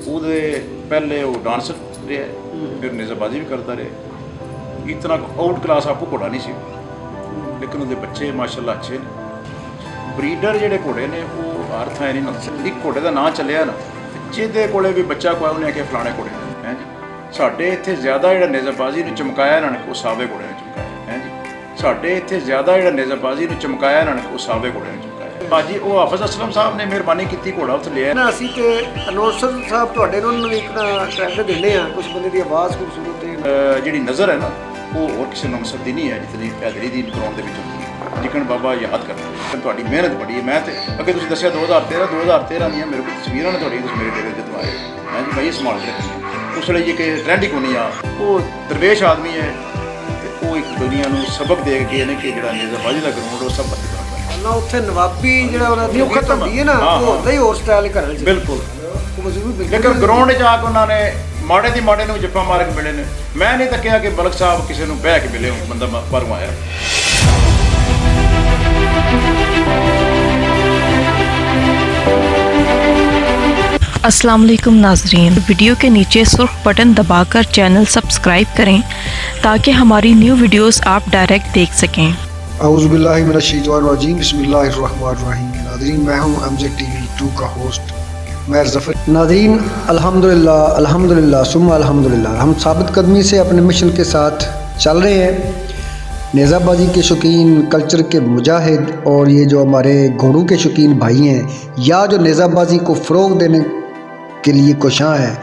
ਉਹਦੇ ਪਹਿਲੇ ਉਹ ਡਾਂਸਰ ਰਿਹਾ, ਫਿਰ ਨੇਜ਼ਾਬਾਜ਼ੀ ਵੀ ਕਰਦਾ ਰਿਹਾ। ਇਤਨਾ ਆਊਟ ਕਲਾਸ ਆਪਕੋ ਘੋੜਾ ਨਹੀਂ ਸੀ, ਲੇਕਿਨ ਉਹਦੇ ਬੱਚੇ ਮਾਸ਼ਾਅੱਲਾ ਅੱਛੇ ਨੇ। ਬਰੀਡਰ ਜਿਹੜੇ ਘੋੜੇ ਨੇ ਉਹ ਹਰ ਥਾਂ ਨਹੀਂ ਮਿਲਦੇ। ਇੱਕ ਘੋੜੇ ਦਾ ਨਾਂ ਚੱਲਿਆ ਨਾ, ਜਿਹਦੇ ਕੋਲੇ ਵੀ ਬੱਚਾ ਕੋਈ ਉਹਨੇ ਆਖਿਆ ਫਲਾਣੇ ਘੋੜੇ ਹੈ ਜੀ। ਸਾਡੇ ਇੱਥੇ ਜ਼ਿਆਦਾ ਜਿਹੜਾ ਨੇਜ਼ਾਬਾਜ਼ੀ ਨੂੰ ਚਮਕਾਇਆ ਇਹਨਾਂ ਨੇ ਉਹ ਸਾਵੇ ਘੋੜੇ ਨੇ ਚਮਕਾਇਆ ਹੈ ਜੀ। ਸਾਡੇ ਇੱਥੇ ਜ਼ਿਆਦਾ ਜਿਹੜਾ ਨੇਜ਼ਾਬਾਜ਼ੀ ਨੂੰ ਚਮਕਾਇਆ ਇਹਨਾਂ ਨੇ ਉਹ ਸਾਵੇ ਘੋੜੇ ਨੇ ਚਮਕਾਇਆ। ਭਾਜੀ ਉਹ ਹਾਫਿਜ਼ ਅਸਲਮ ਸਾਹਿਬ ਨੇ ਮਿਹਰਬਾਨੀ ਕੀਤੀ, ਘੋੜਾ ਉੱਥੇ ਲਿਆ ਨਾ ਅਸੀਂ ਤੇ ਅਨੌਂਸਰ ਸਾਹਿਬ ਤੁਹਾਡੇ ਨੂੰ ਵੀ ਇੱਕ ਟਰੈਕਟਰ ਦਿੰਦੇ ਆ, ਕੁਝ ਬੰਦੇ ਦੀ ਆਵਾਜ਼ ਖੂਬਸੂਰਤ ਹੈ, ਜਿਹੜੀ ਨਜ਼ਰ ਹੈ ਨਾ ਉਹ ਹੋਰ ਕਿਸੇ ਨੂੰ ਨਸਰ ਦੀ ਨਹੀਂ ਹੈ ਜਿਤਨੀ ਹੈਦਰੀ ਦੀ ਗਰਾਊਂਡ ਦੇ ਵਿੱਚ ਹੁੰਦੀ ਹੈ। ਜਿਕਣ ਬਾਬਾ ਯਾਦ ਕਰਦੇ ਤੁਹਾਡੀ ਮਿਹਨਤ ਬੜੀ ਹੈ। ਮੈਂ ਤੇ ਅੱਗੇ ਤੁਸੀਂ ਦੱਸਿਆ 2013 ਦੀਆਂ ਮੇਰੇ ਕੋਲ ਤਸਵੀਰਾਂ ਨੇ ਤੁਹਾਡੀਆਂ, ਤੁਸੀਂ ਮੇਰੇ ਡੇਰੇ ਦੇ ਦਵਾਏ ਮੈਂ ਜੀ ਭਾਈ ਸੰਭਾਲ ਕੇ ਰੱਖੀ। ਉਸ ਵੇਲੇ ਕਿ ਟ੍ਰੈਂਡ ਹੀ ਕੋਈ ਨਹੀਂ ਆ, ਉਹ ਦਰਵੇਸ਼ ਆਦਮੀ ਹੈ ਤੇ ਉਹ ਇੱਕ ਦੁਨੀਆ ਨੂੰ ਸਬਕ ਦੇ ਕੇ ਗਏ ਨੇ ਕਿ ਜਿਹੜਾ ਨੇਜ਼ਾਬਾਜ਼ੀ ਦਾ ਗਰਾਊਂਡ ਉਹ ਸਭ ਪੱਤੇ ਕਰਦਾ ਨਾ ਉੱਥੇ ਨਵਾਬੀ ਜਿਹੜਾ ਉਹਨਾਂ ਦੀ ਖਤਮ ਹੁੰਦੀ ਹੈ ਨਾ, ਉਹ ਹੁੰਦਾ ਹੀ ਹੋਰ ਸਟਾਈਲ ਘਰਾਂ 'ਚ ਬਿਲਕੁਲ। ਉਹ ਜ਼ਰੂਰ ਲੇਕਿਨ ਗਰਾਊਂਡ 'ਚ ਆ ਕੇ ਉਹਨਾਂ ਨੇ ਮਾੜੇ ਦੀ ਮਾੜੇ ਨੂੰ ਜੱਫਾ ਮਾਰ ਕੇ ਮਿਲੇ ਨੇ। ਮੈਂ ਨਹੀਂ ਤਾਂ ਕਿਹਾ ਕਿ ਮਲਕ ਸਾਹਿਬ ਕਿਸੇ ਨੂੰ ਬਹਿ ਕੇ ਮਿਲੇ ਹੋ, ਬੰਦਾ ਬਾਹਰੋਂ ਆਇਆ। अस्सलाम वालेकुम नाजरीन, वीडियो के नीचे सुर्ख बटन दबाकर चैनल सब्सक्राइब करें ताकि हमारी न्यू वीडियोस आप डायरेक्ट देख सकें। औज़ुबिल्लाहि मिनश्शैतानिर्रजीम, बिस्मिल्लाहिर्रहमानिर्रहीम। नाज़रीन, मैं हूँ MZ TV 2 का होस्ट मैं ज़फ़र। नाज़रीन, अल्हम्दुलिल्लाह सुम्मा अल्हम्दुलिल्लाह, हम साबित कदमी से अपने मिशन के साथ चल रहे हैं। नेज़ाबाजी के शौकीन, कल्चर के मुजाहिद और ये जो हमारे घोड़ों के शौकीन भाई हैं या जो नेज़ाबाजी को फ़रोग़ देने के लिए कोशां हैं,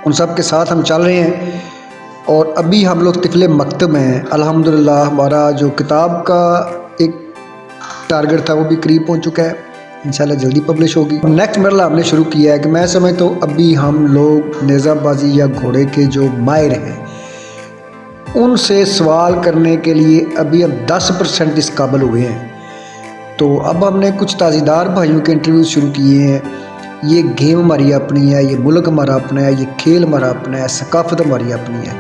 उन सब के साथ हम चल रहे हैं। और अभी हम लोग तिफ़ले मकतब हैं। अल्हम्दुलिल्लाह हमारा जो किताब का एक टारगेट था वो भी करीब पहुंच चुका है, इंशाल्लाह जल्दी पब्लिश होगी। नेक्स्ट मरला हमने शुरू किया है कि मैं समझता हूँ अभी हम लोग नेज़ाबाजी या घोड़े के जो माहिर हैं उनसे सवाल करने के लिए अभी हम 10% इस काबिल हुए हैं। तो अब हमने कुछ ताज़ीदार भाइयों के इंटरव्यू शुरू किए हैं। ये गेम हमारी अपनी है, ये मुल्क हमारा अपना है, ये खेल हमारा अपना है, सकाफ़त हमारी अपनी है।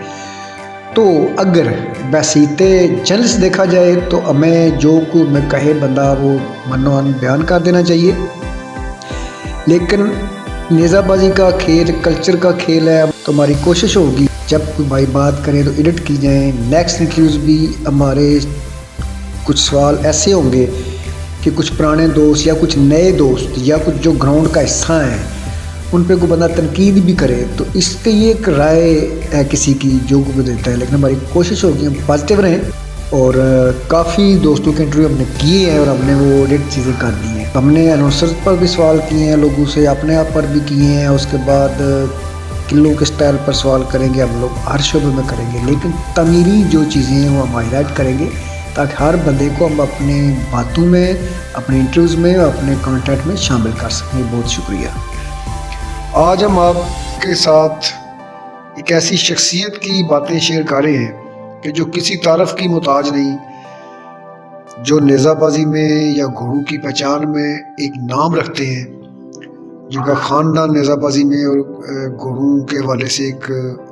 तो अगर बसीते जल्द देखा जाए तो हमें जो को मैं कहे बंदा वो मनोन बयान कर देना चाहिए। लेकिन नेज़ाबाजी का खेल कल्चर का खेल है, तो हमारी कोशिश होगी जब कोई भाई बात करें तो एडिट की जाए। नेक्स्ट इंटरव्यूज़ भी हमारे कुछ सवाल ऐसे होंगे कि कुछ पुराने दोस्त या कुछ नए दोस्त या कुछ जो ग्राउंड का हिस्सा हैं उन पे कोई बंदा तनकीद भी करे तो इसके ये एक राय है किसी की जो को देता है। लेकिन हमारी कोशिश होगी हम पॉजिटिव रहें। और काफ़ी दोस्तों के इंटरव्यू हमने किए हैं और हमने वो एडिट चीज़ें कर दी हैं। हमने अनाउंसर्स पर भी सवाल किए हैं लोगों से, अपने आप पर भी किए हैं। उसके बाद किलों के स्टाइल पर सवाल करेंगे हम लोग, हर शोबे में करेंगे, लेकिन तमीरी जो चीज़ें हैं वो हम हाईलाइट करेंगे ताकि हर बंदे को हम अपने बातों में, अपने इंटरव्यूज़ में, अपने कंटेंट में शामिल कर सकें। बहुत शुक्रिया। आज हम आपके साथ एक ऐसी शख्सियत की बातें शेयर कर रहे हैं कि जो किसी तारफ़ की मोहताज नहीं, जो नेज़ाबाजी में या घोड़ों की पहचान में एक नाम रखते हैं, जिनका ख़ानदान नेज़ाबाजी में और घोड़ों के हवाले से एक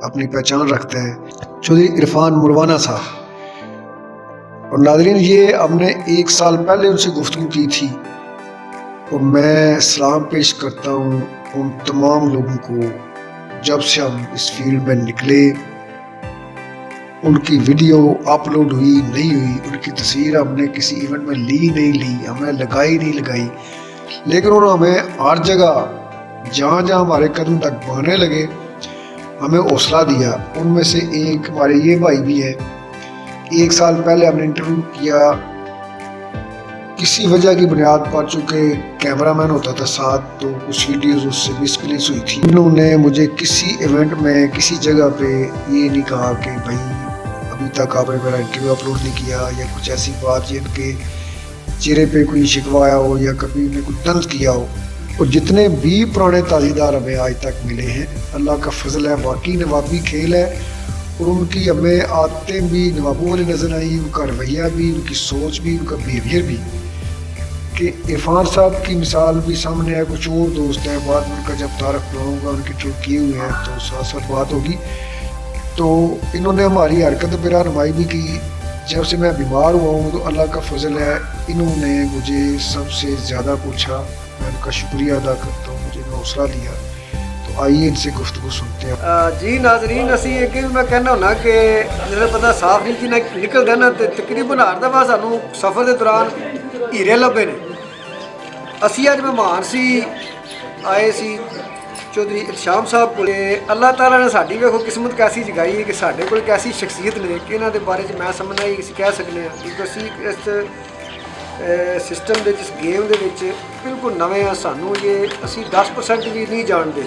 अपनी पहचान रखता है, चौधरी इरफान मुरवाना साहब। और नाज़रीन, ये हमने 1 साल पहले उनसे गुफ्तगू की थी और मैं सलाम पेश करता हूँ उन तमाम लोगों को। जब से हम इस फील्ड में निकले, उनकी वीडियो अपलोड हुई नहीं हुई, उनकी तस्वीर हमने किसी इवेंट में ली नहीं ली, हमने लगाई नहीं लगाई, लेकिन उन्होंने हमें हर जगह जहाँ जहाँ हमारे कदम तक बढ़ने लगे हमें हौसला दिया। उनमें से एक हमारे ये भाई भी है। 1 साल पहले हमने इंटरव्यू किया, किसी वजह की बुनियाद पर, चूँकि कैमरामैन होता था साथ, तो कुछ वीडियोस उससे मिसप्लेस हुई थी। उन्होंने मुझे किसी इवेंट में किसी जगह पे ये नहीं कहा कि भाई अभी तक आपने मेरा इंटरव्यू अपलोड नहीं किया, या कुछ ऐसी बात जिनके चेहरे पे कोई शिकवाया हो या कभी उन्हें कोई तंज किया हो। और जितने भी पुराने ताज़ीदार हमें आज तक मिले हैं, अल्लाह का फजल है, वाकई नवाबी खेल है। और उनकी हमें आदतें भी नवाबों वाली नज़र आई, उनका रवैया भी, उनकी सोच भी, उनका बिहेवियर भी। कि इरफान साहब की मिसाल भी सामने है। कुछ और दोस्त हैं, बाद में उनका जब तारफ़ बनाऊँगा, उनके ट्रिप किए हुए हैं तो साथ साथ बात होगी। तो इन्होंने हमारी हरकत पर रहनुमाई भी की। जब से मैं बीमार हुआ हूँ तो अल्लाह का फजल है, इन्होंने मुझे सबसे ज़्यादा पूछा, मैं उनका शुक्रिया अदा करता हूँ, मुझे हौसला दिया। तो आइए इनसे गुफ्तगू सुनते हैं। जी नाजरीन, असी एक मैं कहना होना कि जिस बंदा साफ नीति निकलता ना तो तकरीबन हर दफा सानू सफ़र के दौरान हीरे लभे ने। असी अज मेहमान सी आए सी चौधरी इतशाम साहब को। अल्लाह ताला ने साडी वेखो किस्मत कैसी जगाई है कि साडे कोल कैसी शख्सियत ने कि इन्हां दे बारे च मैं समझना ही कह सकते हैं क्योंकि असी इस सिस्टम दे जिस गेम दे विच बिल्कुल नवे हाँ। सानू ये असी 10% भी नहीं जानते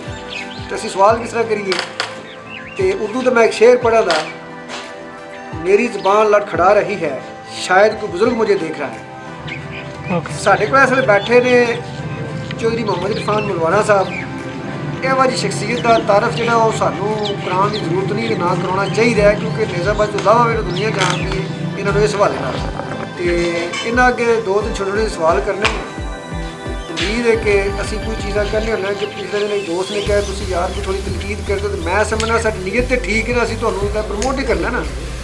तो असी सवाल किस तरह करिए। तो उर्दू तो मैं एक शेर पढ़ा था, मेरी ज़बान लड़खड़ा रही है शायद कोई बुज़ुर्ग मुझे देख रहा है। साढ़े को इस वे बैठे ने चौधरी मोहम्मद इरफान मुलवाना साहब। यह वाली शख्सियत का तारफ जो सानू कराने की जरूरत नहीं ना कराना चाहिए क्योंकि निज़ाबाद जो दावा मेरे दुनिया जानती है इन्होंने इस हवाले नाल ते इन्हां अगे 2-3 छोटे सवाल करने। उम्मीद है कि असी कोई चीज़ा करने होना कि पिछले दिन एक दोस्त ने कहा तुम यार कोई थोड़ी तनकीद कर दो तो मैं समझना साडी नीयत तो ठीक है ना, असी तुहानूं प्रमोट ही करना ना।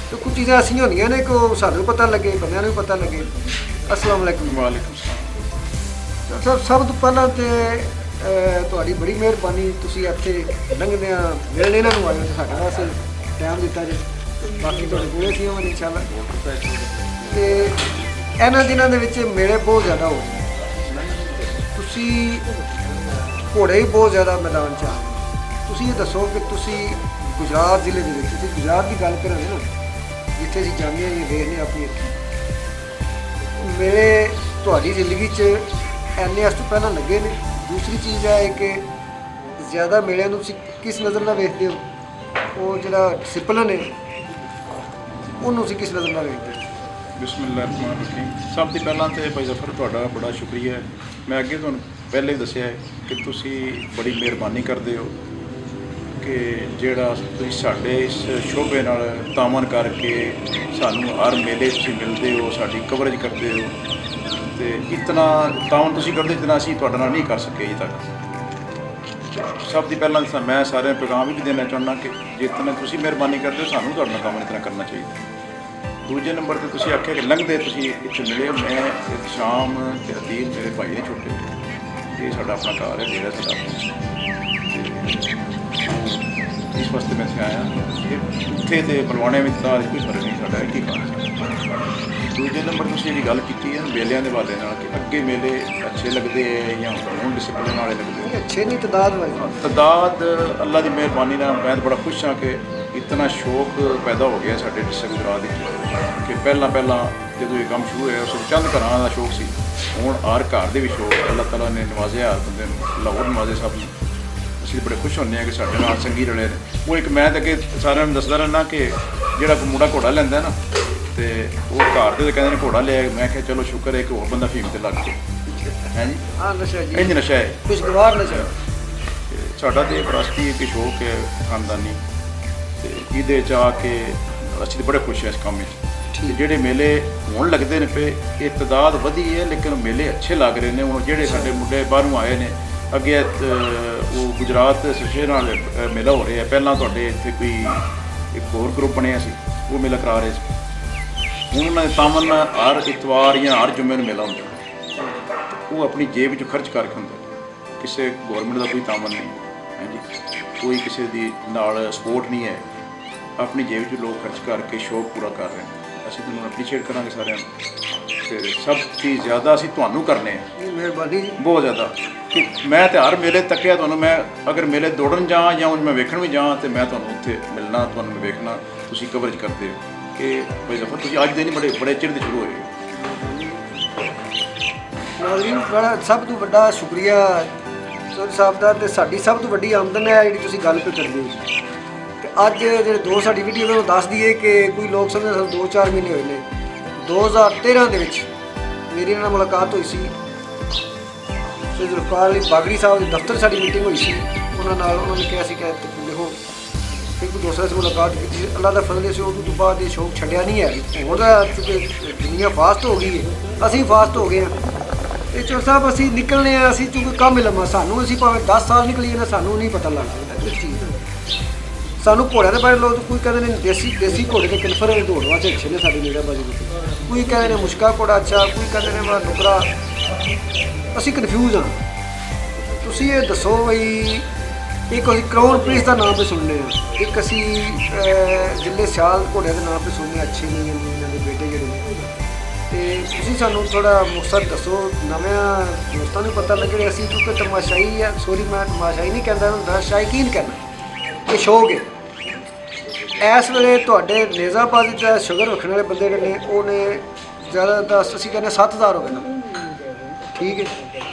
तो कुछ चीज़ां ऐसी होंदियां ने कि सानूं पता लगे बंदियां नूं पता लगे। अस्सलाम वालेकुम। वालेकुम सलाम। सर सब तो पहला तो ਤੁਹਾਡੀ ਬੜੀ ਮਿਹਰਬਾਨੀ ਤੁਸੀਂ ਇੱਥੇ ਲੰਘਦਿਆਂ ਮਿਲਣ ਇਹਨਾਂ ਨੂੰ ਆਏ ਹੋ ਸਾਡੇ ਵਾਸਤੇ ਟਾਈਮ ਦਿੱਤਾ ਜੀ। ਬਾਕੀ ਤੁਹਾਡੇ ਕੋਲੇ ਸੀ ਹੋਣ ਇਨਸ਼ਾਅੱਲਾ। ਤੇ ਇਹਨਾਂ ਦਿਨਾਂ ਦੇ ਵਿੱਚ ਮੇਲੇ ਬਹੁਤ ਜ਼ਿਆਦਾ ਹੋ ਗਏ। ਤੁਸੀਂ ਘੋੜੇ ਹੀ ਬਹੁਤ ਜ਼ਿਆਦਾ ਮੈਦਾਨ 'ਚ ਆ ਗਏ। ਤੁਸੀਂ ਇਹ ਦੱਸੋ ਕਿ ਤੁਸੀਂ ਗੁਜਰਾਤ ਜ਼ਿਲ੍ਹੇ ਦੇ ਵਿੱਚ ਤੁਸੀਂ ਗੁਜਰਾਤ ਦੀ ਗੱਲ ਕਰਾਂਗੇ ਨਾ ਜਿੱਥੇ ਅਸੀਂ ਜਾਂਦੇ ਹਾਂ ਇਹ ਦੇਖਦੇ ਆਪਣੀ ਅੱਖੀਂ ਮੇਰੇ ਤੁਹਾਡੀ ਜ਼ਿੰਦਗੀ 'ਚ ਇੰਨੇ ਇਸ ਤੋਂ ਪਹਿਲਾਂ ਲੱਗੇ ਨੇ। दूसरी चीज़ है कि ज़्यादा मेले तुम किस नज़र ना वेखते हो, वो जो डिसिपलिन है उन्होंने किस नज़र ना वेखते हो? बिस्मिल्लाहिर्रहमानिर्रहीम। सब तो पहला तो भाई जफर तुहाडा बड़ा शुक्रिया है। मैं अगे तुहानूं पहले ही दस्सिया है कि तुसी बड़ी मेहरबानी करते हो कि जिहड़ा तुसीं साडे इस शोभे नाल तामन करके सानूं हर मेले तुसीं मिलते हो, साडी कवरेज करते हो। तो इतना ताउन तुसीं करदे जितना असीं तुहाडे नाल नहीं कर सके अजे तक। सब तो पहला मैं सारे पैगाम भी देना चाहुंदा कि जितना तुसीं मेहरबानी करदे हो सानूं तुहाडे नाल काम इतना करना चाहिए। दूजे नंबर पर तुसीं आख्या कि लंघदे तुसीं इत्थे मिले। मैं इतशाम ते अदील मेरे भाई ने छोटे ये साडा अपना घर है, डेरा साडा। इस वास्ते मैं इत्थे आया कि उत्थे ते बलवाने में तां कोई फर्क नहीं, साडा एक ही घर। दूजे नंबर तुसीं जी गल कीती है मेलिਆਂ ਦੇ हवाले नाल कि अगे मेले अच्छे लगते हैं या हुण डिसिपलिन वाले लगते हैं। अच्छे नहीं तादाद अल्लाह की मेहरबानी नाल मैं बड़ा खुश हाँ कि इतना शौक पैदा हो गया साडे डिस्ट्रिक्ट गुजरात कि पहला जो ये काम शुरू होया उस चंद घरां का शौक सी, हुण हर घर दे भी शौक अल्लाह ताला ने नवाजिया हर बंदे लाहौर नवाजे सब ने। ਅਸੀਂ बड़े खुश होंगे कि साढ़े नाल संगी रले ने। वो एक मैं तो अगे सारे दसदा रहना कि जिहड़ा कोई मुंडा घोड़ा लैंदा ना तो वो घर दे कहंदे ने घोड़ा लिया, मैं क्या चलो शुक्र है कि होर बंदा फीम ते लग गया है जी। हाँ नशा जी, इंज नशा है खुशगवार नशा। साडा तो विरासती एक शौक है खानदानी ते इहदे च आके असीं बड़े खुश हैं इस काम में। जिहड़े मेले हुण लगदे ने पे ये तादाद वधी है लेकिन मेले अच्छे लग रहे हैं। हुण जिहड़े साडे मुंडे बाहरों आए ने अगे वो गुजरात एसोसीएशन नाल मेला हो रहा है। पहला तुहाडे इत्थे कोई एक होर ग्रुप बनिया सी वो मेला करा रहे थे। हुण उन्होंने तामन हर इतवार या हर जुम्मे मेला होंदा वो अपनी जेब च खर्च करके होंदा, किसी गौरमेंट का कोई तामन नहीं है जी, कोई किसी दी नाल सपोर्ट नहीं है। अपनी जेब च लोग खर्च करके शौक पूरा कर रहे हैं। असीं तुहानूं अप्रीशिएट करांगे सारिਆਂ ਨੂੰ ते सब चीज़ ज़्यादा असीं तुहानूं करने हैं मेहरबानी बहुत ज़्यादा कि मैं तो हर मेले तक्या तुहानूं मैं अगर मेले दौड़न जां या मैं वेखण भी जां तो मैं तुहानूं उत्थे मिलना तुहानूं मैं वेखना तुसीं कवरेज करते हो कि भाई जफर तुसीं अज दे नहीं बड़े चिर दे शुरू होए। नाज़रीन बड़ा सब तो वड्डा शुक्रिया सर साहब का ते साडी सब तो वड्डी आमदन है जिहड़ी तुसीं गल पे करदे हो। ते अज ਜਿਹੜੇ ਦੋ ਸਾਡੀ ਵੀਡੀਓ ਨੂੰ ਦੱਸ ਦਈਏ ਕਿ ਕੋਈ ਲੋਕ ਸਮਝਦੇ ਸਾਨੂੰ 2-4 ਮਹੀਨੇ ਹੋਏ ਨੇ। 2013 ਦੇ ਵਿੱਚ ਮੇਰੀ ਨਾਲ ਮੁਲਾਕਾਤ ਹੋਈ ਸੀ ਸ੍ਰੀ ਜ਼ੁਲਫਕਾਰ ਅਲੀ ਬਾਗੜੀ ਸਾਹਿਬ ਦੇ ਦਫ਼ਤਰ ਸਾਡੀ ਮੀਟਿੰਗ ਹੋਈ ਸੀ। ਉਹਨਾਂ ਨੇ ਕਿਹਾ ਸੀ ਕਿ ਦੇਖੋ ਇੱਕ ਦੂਸਰੇ ਸੇ ਮੁਲਾਕਾਤ ਕੀਤੀ। ਅੱਲਾਹ ਦਾ ਫਜ਼ਲ ਸੀ ਉਦੋਂ ਤੋਂ ਬਾਅਦ ਇਹ ਸ਼ੌਕ ਛੱਡਿਆ ਨਹੀਂ ਹੈ। ਹੁਣ ਤਾਂ ਚੁੱਕੇ ਦੁਨੀਆ ਫਾਸਟ ਹੋ ਗਈ ਹੈ, ਅਸੀਂ ਫਾਸਟ ਹੋ ਗਏ ਹਾਂ। ਤੇ ਚੋਰ ਸਾਹਿਬ ਅਸੀਂ ਨਿਕਲਨੇ ਆ, ਅਸੀਂ ਚੁੱਕੇ ਕੰਮ ਲੰਮਾ ਸਾਨੂੰ ਅਸੀਂ ਭਾਵੇਂ 10 ਸਾਲ ਨਿਕਲੀਏ ਨਾ ਸਾਨੂੰ ਨਹੀਂ ਪਤਾ ਲੱਗ ਸਕਦਾ ਇਸ ਚੀਜ਼ ਦਾ। ਸਾਨੂੰ ਘੋੜਿਆਂ ਦੇ ਬਾਰੇ ਲੋਕ ਕੋਈ ਕਹਿੰਦੇ ਨੇ ਦੇਸੀ ਘੋੜੇ ਦੇ ਕਨਫਰ ਦੌੜ ਵਾਸਤੇ ਅੱਛੇ ਨੇ ਸਾਡੀ ਨਿਗਾਹਬਾਜ਼ੀ ਵਿੱਚ, ਕੋਈ ਕਹਿੰਦੇ ਨੇ ਮੁਸ਼ਕਾ ਘੋੜਾ ਅੱਛਾ, ਕੋਈ ਕਹਿੰਦੇ ਨੇ ਬੜਾ ਨੁਕਰਾ। ਅਸੀਂ ਕਨਫਿਊਜ਼ ਹਾਂ। ਤੁਸੀਂ ਇਹ ਦੱਸੋ ਬਈ ਇੱਕ ਅਸੀਂ ਕਰਾਊਨ ਪ੍ਰਿੰਸ ਦਾ ਨਾਮ ਤੇ ਸੁਣਨੇ ਆ, ਇੱਕ ਅਸੀਂ ਜਿੱਲੇ ਸਿਆਲ ਘੋੜਿਆਂ ਦੇ ਨਾਮ ਤੇ ਸੁਣਨੇ ਅੱਛੇ ਨੇ ਇਹਨਾਂ ਦੇ ਬੇਟੇ ਜਿਹੜੇ ਨੇ। ਤੇ ਤੁਸੀਂ ਸਾਨੂੰ ਥੋੜਾ ਮੁਖਤਸਰ ਦੱਸੋ, ਨਵਿਆਂ ਦੋਸਤਾਂ ਨੂੰ ਪਤਾ ਲੱਗੇ। ਅਸੀਂ ਕਿਉਂਕਿ ਤਮਾਸ਼ਾਈ ਆ, ਸੋਰੀ ਮੈਂ ਤਮਾਸ਼ਾਈ ਨਹੀਂ ਕਹਿੰਦਾ, ਹੁੰਦਾ ਸ਼ਾਇਕੀਨ ਕਹਿੰਦਾ, ਇਹ ਸ਼ੌਕ ਹੈ। ਇਸ ਵੇਲੇ ਤੁਹਾਡੇ ਨੇਜ਼ਾਬਾਜ਼ੀ ਦਾ ਸ਼ੁਗਰ ਰੱਖਣ ਵਾਲੇ ਬੰਦੇ ਜਿਹੜੇ ਨੇ ਉਹਨੇ ਜ਼ਿਆਦਾ ਅਸੀਂ ਕਹਿੰਦੇ 7000 ਹੋ ਗਏ ਨਾ, ਠੀਕ ਹੈ।